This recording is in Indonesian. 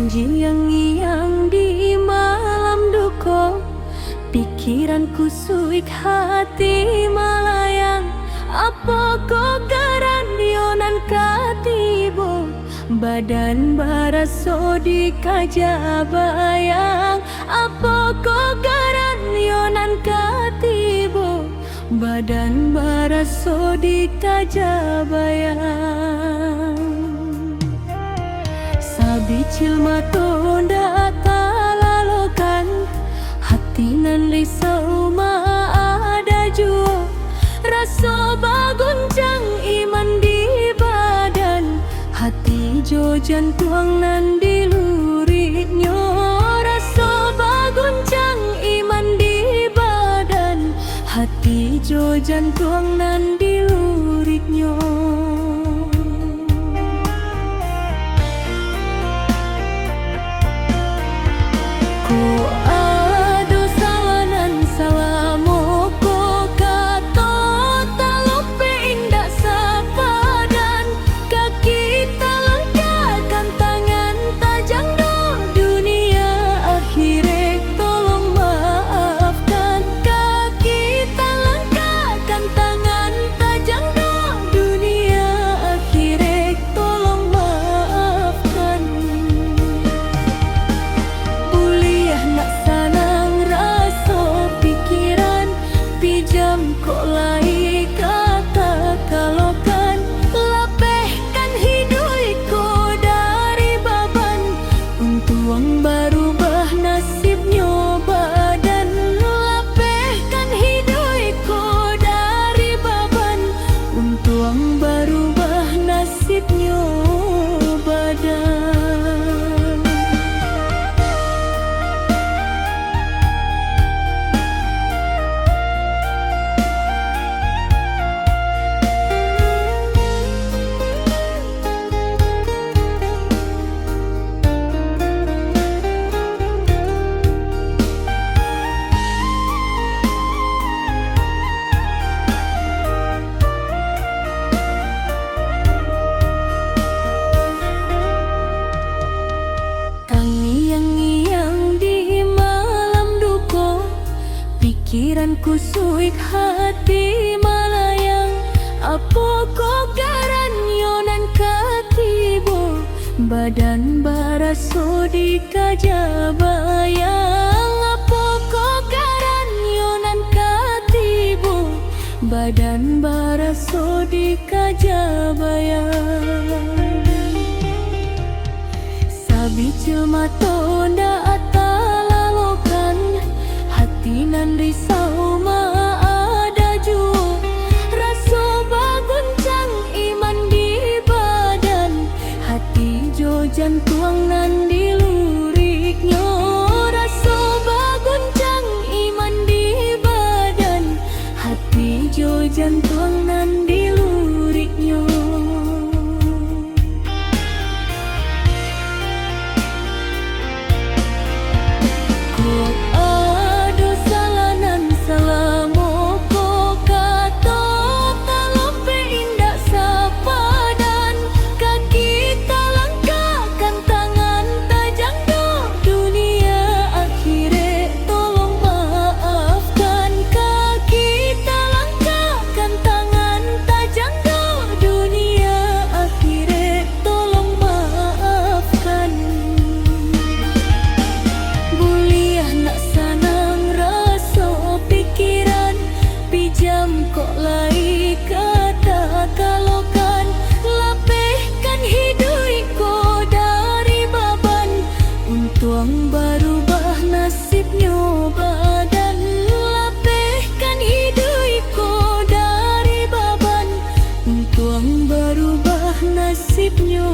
Menjiang-iang di malam duka, pikiranku suik hati melayang. Apa kau garan yonan katibo, badan baraso di kajabayang. Apa kau garan yonan katibo, badan baraso di kajabayang. Sabicil matonda talalokan, hati nan risau ada jua. Raso baguncang iman di badan, hati jo jantuang nan diluritnyo. Raso baguncang iman di badan, hati jo jantuang nan diluritnyo. Pikiranku suik hati melayang. Apa kau garan yonan katibo, badan baraso di kajabayang. Apa kau garan yonan katibo, badan baraso di kajabayang. Sabicil matonda talalokan, hati nan risau ada jua. Raso baguncang iman di badan, hati jo jantuang nan diluriknyo. Raso baguncang iman di badan, hati jo jantuang nan diluriknyo. Kok lai kata kalokan, lapehkan hidupku dari baban. Untung berubah nasibnya badan, lapehkan hidupku dari baban. Untung berubah nasibnya